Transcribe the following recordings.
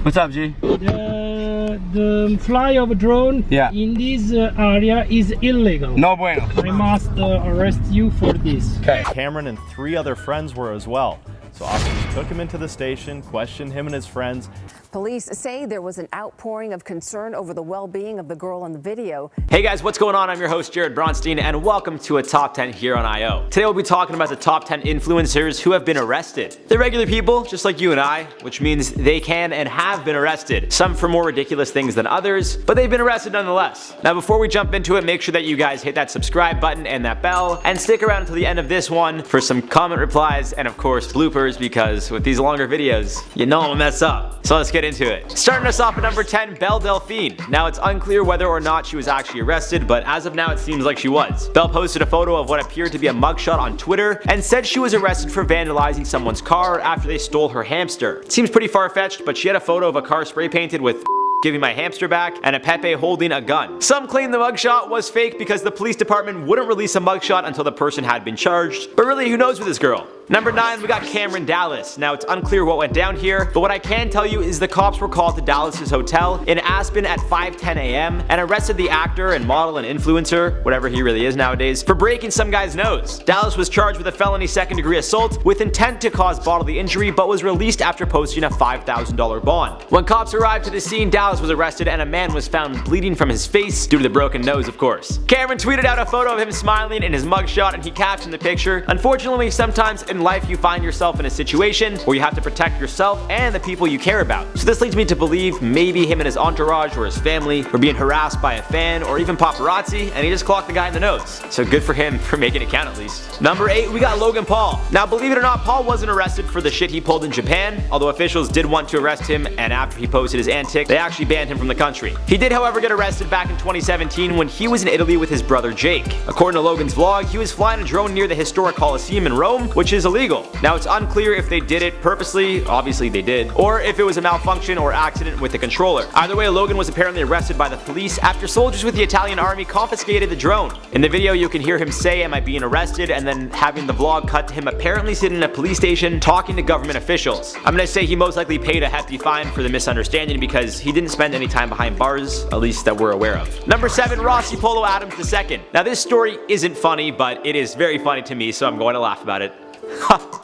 What's up, G? The fly of a drone in this area is illegal. No bueno. I must arrest you for this. Okay. Cameron and 3 other friends were as well. So officers took him into the station, questioned him and his friends. Police say there was an outpouring of concern over the well-being of the girl in the video. Hey guys, what's going on? I'm your host Jared Bronstein and welcome to a Top 10 here on IO. Today we'll be talking about the top 10 influencers who have been arrested. They're regular people, just like you and I, which means they can and have been arrested. Some for more ridiculous things than others, but they've been arrested nonetheless. Now before we jump into it, make sure that you guys hit that subscribe button and that bell, and stick around until the end of this one for some comment replies and of course bloopers, because with these longer videos, you know I'll mess up. So let's get into it. Starting us off at number 10, Belle Delphine. Now it's unclear whether or not she was actually arrested, but as of now it seems like she was. Belle posted a photo of what appeared to be a mugshot on Twitter and said she was arrested for vandalizing someone's car after they stole her hamster. It seems pretty far-fetched, but she had a photo of a car spray painted with "Giving my hamster back" and a Pepe holding a gun. Some claim the mugshot was fake because the police department wouldn't release a mugshot until the person had been charged, but really who knows with this girl. Number 9, we got Cameron Dallas. Now it's unclear what went down here, but what I can tell you is the cops were called to Dallas's hotel in Aspen at 5:10 a.m. and arrested the actor and model and influencer, whatever he really is nowadays, for breaking some guy's nose. Dallas was charged with a felony second-degree assault with intent to cause bodily injury, but was released after posting a $5,000 bond. When cops arrived to the scene, Dallas was arrested and a man was found bleeding from his face due to the broken nose, of course. Cameron tweeted out a photo of him smiling in his mugshot and he captioned the picture, "Unfortunately, sometimes in life you find yourself in a situation where you have to protect yourself and the people you care about." So this leads me to believe maybe him and his entourage or his family were being harassed by a fan or even paparazzi and he just clocked the guy in the nose. So good for him for making it count at least. Number 8, we got Logan Paul. Now believe it or not, Paul wasn't arrested for the shit he pulled in Japan, although officials did want to arrest him, and after he posted his antics, they actually banned him from the country. He did however get arrested back in 2017 when he was in Italy with his brother Jake. According to Logan's vlog, he was flying a drone near the historic Colosseum in Rome, which is illegal. Now it's unclear if they did it purposely, obviously they did, or if it was a malfunction or accident with the controller. Either way, Logan was apparently arrested by the police after soldiers with the Italian army confiscated the drone. In the video you can hear him say, "Am I being arrested?" and then having the vlog cut to him apparently sitting in a police station talking to government officials. I'm gonna say he most likely paid a hefty fine for the misunderstanding because he didn't spend any time behind bars, at least that we're aware of. Number 7, Rossi Adams II. Now this story isn't funny, but it is very funny to me, so I'm going to laugh about it.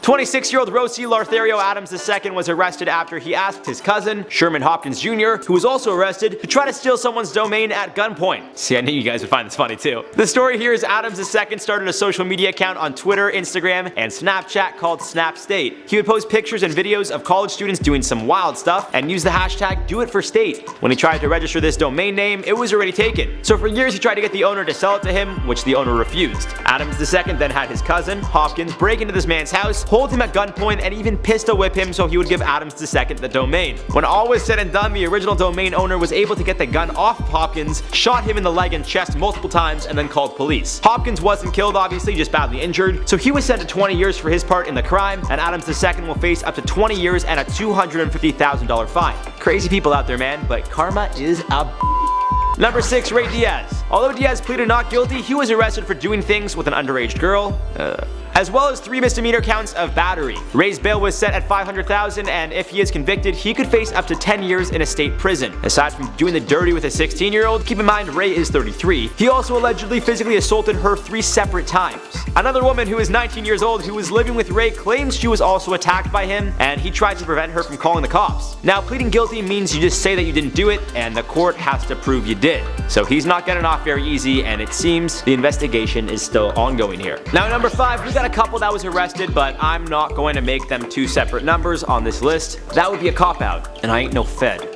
26-year-old Rossi Lorathio Adams II was arrested after he asked his cousin, Sherman Hopkins Jr., who was also arrested, to try to steal someone's domain at gunpoint. See, I knew you guys would find this funny too. The story here is Adams II started a social media account on Twitter, Instagram, and Snapchat called Snap State. He would post pictures and videos of college students doing some wild stuff and use the hashtag #DoItForState. When he tried to register this domain name, it was already taken. So for years he tried to get the owner to sell it to him, which the owner refused. Adams II then had his cousin, Hopkins, break into this man's house, hold him at gunpoint, and even pistol whip him so he would give Adams II the domain. When all was said and done, the original domain owner was able to get the gun off of Hopkins, shot him in the leg and chest multiple times, and then called police. Hopkins wasn't killed, obviously, just badly injured, so he was sent to 20 years for his part in the crime, and Adams II will face up to 20 years and a $250,000 fine. Crazy people out there, man, but karma is a Number 6, Diaz. Although Diaz pleaded not guilty, he was arrested for doing things with an underage girl, as well as 3 misdemeanor counts of battery. Ray's bail was set at $500,000, and if he is convicted, he could face up to 10 years in a state prison. Aside from doing the dirty with a 16-year-old, keep in mind Ray is 33, he also allegedly physically assaulted her 3 separate times. Another woman who is 19 years old who was living with Ray claims she was also attacked by him, and he tried to prevent her from calling the cops. Now, pleading guilty means you just say that you didn't do it, and the court has to prove you did. So he's not getting off very easy, and it seems the investigation is still ongoing here. Now, number 5, we got a couple that was arrested, but I'm not going to make them 2 separate numbers on this list. That would be a cop-out, and I ain't no Fed.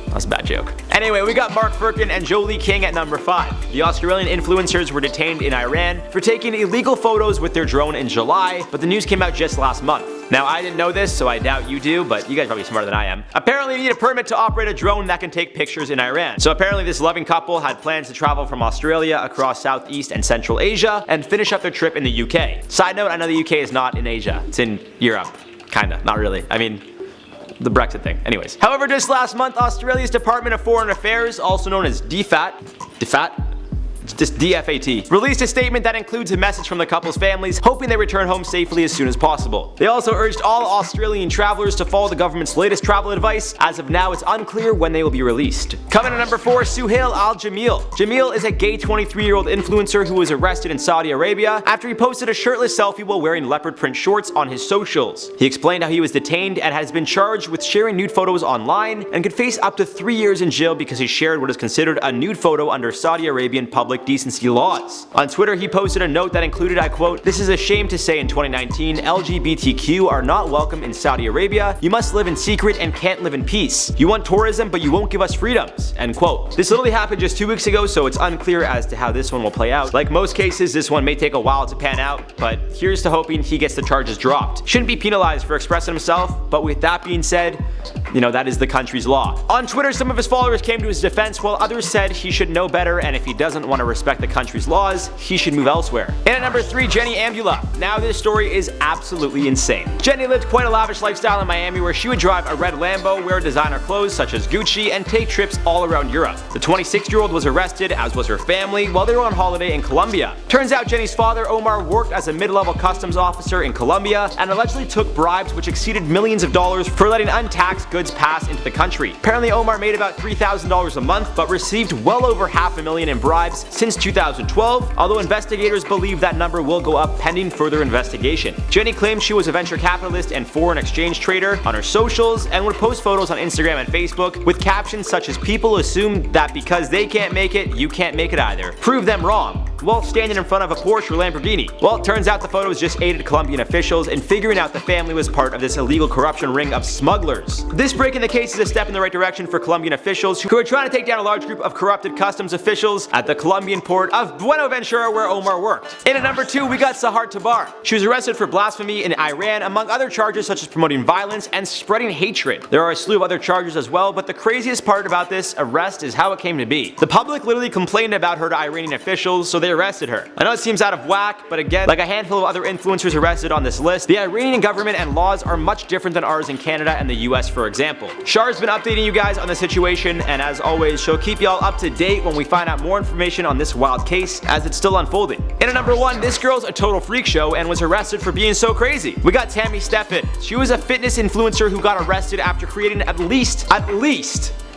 That's a bad joke. Anyway, we got Mark Firkin and Jolie King at number 5. The Australian influencers were detained in Iran for taking illegal photos with their drone in July, but the news came out just last month. Now, I didn't know this, so I doubt you do, but you guys are probably smarter than I am. Apparently, you need a permit to operate a drone that can take pictures in Iran. So apparently, this loving couple had plans to travel from Australia across Southeast and Central Asia and finish up their trip in the UK. Side note, I know the UK is not in Asia. It's in Europe. Kinda. Not really. I mean, the Brexit thing. Anyways. However, just last month, Australia's Department of Foreign Affairs, also known as DFAT, just DFAT, released a statement that includes a message from the couple's families, hoping they return home safely as soon as possible. They also urged all Australian travelers to follow the government's latest travel advice. As of now, it's unclear when they will be released. Coming at number 4, Suhail Al Jameel. Jameel is a gay 23-year-old influencer who was arrested in Saudi Arabia after he posted a shirtless selfie while wearing leopard print shorts on his socials. He explained how he was detained and has been charged with sharing nude photos online and could face up to 3 years in jail because he shared what is considered a nude photo under Saudi Arabian public decency laws. On Twitter, he posted a note that included, I quote, "This is a shame to say in 2019, LGBTQ are not welcome in Saudi Arabia. You must live in secret and can't live in peace. You want tourism, but you won't give us freedoms." End quote. This literally happened just 2 weeks ago, so it's unclear as to how this one will play out. Like most cases, this one may take a while to pan out, but here's to hoping he gets the charges dropped. Shouldn't be penalized for expressing himself, but with that being said, you know, that is the country's law. On Twitter, some of his followers came to his defense while others said he should know better, and if he doesn't want to respect the country's laws, he should move elsewhere. And at number 3, Jenny Ambuila. Now this story is absolutely insane. Jenny lived quite a lavish lifestyle in Miami where she would drive a red Lambo, wear designer clothes such as Gucci, and take trips all around Europe. The 26-year-old was arrested, as was her family, while they were on holiday in Colombia. Turns out Jenny's father, Omar, worked as a mid-level customs officer in Colombia and allegedly took bribes which exceeded millions of dollars for letting untaxed goods pass into the country. Apparently Omar made about $3,000 a month but received well over $500,000 in bribes since 2012, although investigators believe that number will go up pending further investigation. Jenny claimed she was a venture capitalist and foreign exchange trader on her socials and would post photos on Instagram and Facebook with captions such as "People assume that because they can't make it, you can't make it either. Prove them wrong," while standing in front of a Porsche or Lamborghini. Well, it turns out the photos just aided Colombian officials in figuring out the family was part of this illegal corruption ring of smugglers. This break in the case is a step in the right direction for Colombian officials who are trying to take down a large group of corrupted customs officials at the Colombian port of Buenaventura where Omar worked. And at number 2, we got Sahar Tabar. She was arrested for blasphemy in Iran, among other charges such as promoting violence and spreading hatred. There are a slew of other charges as well, but the craziest part about this arrest is how it came to be. The public literally complained about her to Iranian officials, so they arrested her. I know it seems out of whack, but again, like a handful of other influencers arrested on this list, the Iranian government and laws are much different than ours in Canada and the US, for example. Shar's been updating you guys on the situation, and as always, she'll keep y'all up to date when we find out more information on this wild case as it's still unfolding. And at number 1, this girl's a total freak show and was arrested for being so crazy. We got Tammy Steffen. She was a fitness influencer who got arrested after creating at least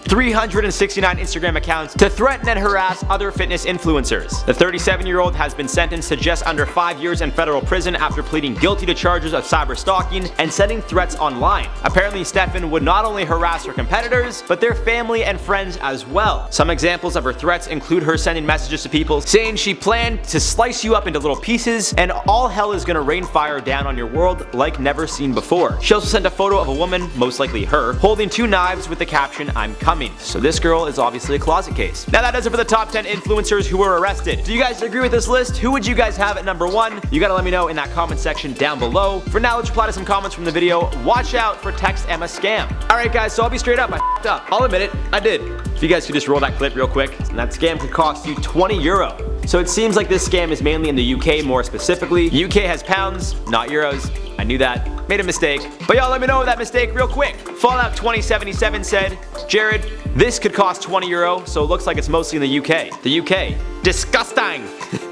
369 Instagram accounts to threaten and harass other fitness influencers. The 37-year-old has been sentenced to just under 5 years in federal prison after pleading guilty to charges of cyber stalking and sending threats online. Apparently, Steffen would not only harass her competitors, but their family and friends as well. Some examples of her threats include her sending messages to people saying she planned to slice you up into little pieces and all hell is gonna rain fire down on your world like never seen before. She also sent a photo of a woman, most likely her, holding 2 knives with the caption, "I'm coming." So this girl is obviously a closet case. Now that does it for the top 10 influencers who were arrested. Do you guys agree with this list? Who would you guys have at number 1? You gotta let me know in that comment section down below. For now, let's reply to some comments from the video. Watch out for Text Emma scam. Alright guys, so I'll be straight up, I f***ed up. I'll admit it, I did. If you guys could just roll that clip real quick, and that scam could cost you €20. So it seems like this scam is mainly in the UK more specifically. UK has pounds, not euros. I knew that. Made a mistake. But y'all let me know that mistake real quick. Fallout 2077 said, "Jared, this could cost €20, so it looks like it's mostly in the UK. The UK. Disgusting."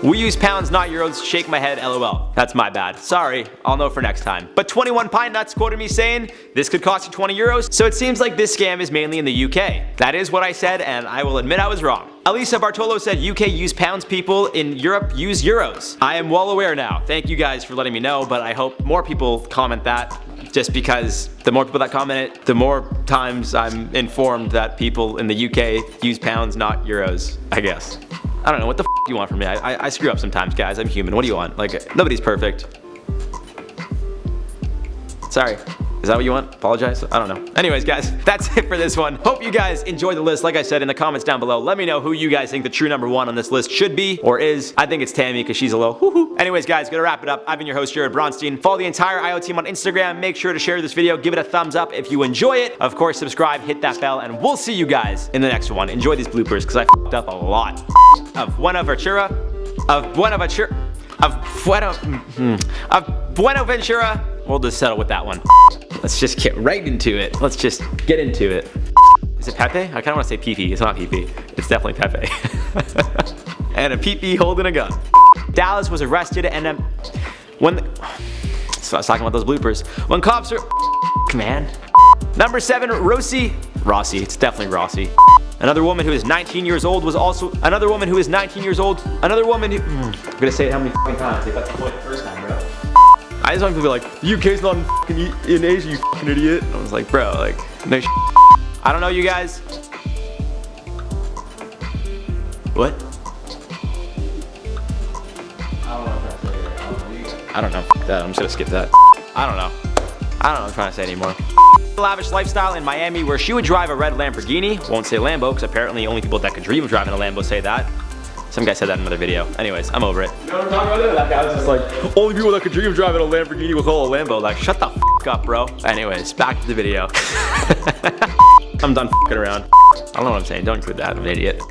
We use pounds, not euros. Shake my head, LOL. That's my bad. Sorry, I'll know for next time. But 21 Pine Nuts quoted me saying, "This could cost you €20, so it seems like this scam is mainly in the UK. That is what I said, and I will admit I was wrong. Elisa Bartolo said, "UK use pounds, people in Europe use euros." I am well aware now. Thank you guys for letting me know, but I hope more people comment that. Just because the more people that comment it, the more times I'm informed that people in the UK use pounds, not euros, I guess. I don't know, what the f do you want from me? I screw up sometimes, guys. I'm human. What do you want? Like, nobody's perfect. Sorry. Is that what you want? Apologize? I don't know. Anyways, guys, that's it for this one. Hope you guys enjoyed the list. Like I said, in the comments down below, let me know who you guys think the true number 1 on this list should be or is. I think it's Tammy because she's a little whoo-hoo. Anyways, guys, gonna wrap it up. I've been your host, Jared Bronstein. Follow the entire IO team on Instagram. Make sure to share this video. Give it a thumbs up if you enjoy it. Of course, subscribe, hit that bell, and we'll see you guys in the next one. Enjoy these bloopers because I f***ed up a lot. Of Buenaventura. We'll just settle with that one. Let's just get right into it. Let's just get into it. Is it Pepe? I kind of want to say Pee-Pee. It's not Pee-Pee. It's definitely Pepe. and a pee-pee holding a gun. Dallas was arrested and so I was talking about those bloopers. When cops are man. Number 7, Rossi, it's definitely Rossi. Another woman who is 19 years old was also another woman who, I'm gonna say it how many fucking times? They got the point the first time, bro. I just want people to be like, the UK's not in Asia, you fucking idiot. I was like, bro, like, no shit. I don't know you guys. What? I don't know. Fuck that. I'm just gonna skip that. I don't know what I'm trying to say anymore. Lavish lifestyle in Miami where she would drive a red Lamborghini. Won't say Lambo because apparently only people that could dream of driving a Lambo say that. Some guy said that in another video. Anyways, I'm over it. You know what I'm talking about? That guy was just like, only people that could dream of driving a Lamborghini will call a Lambo. Like, shut the fuck up, bro. Anyways, back to the video. I'm done fucking around. I don't know what I'm saying. Don't include that. I'm an idiot.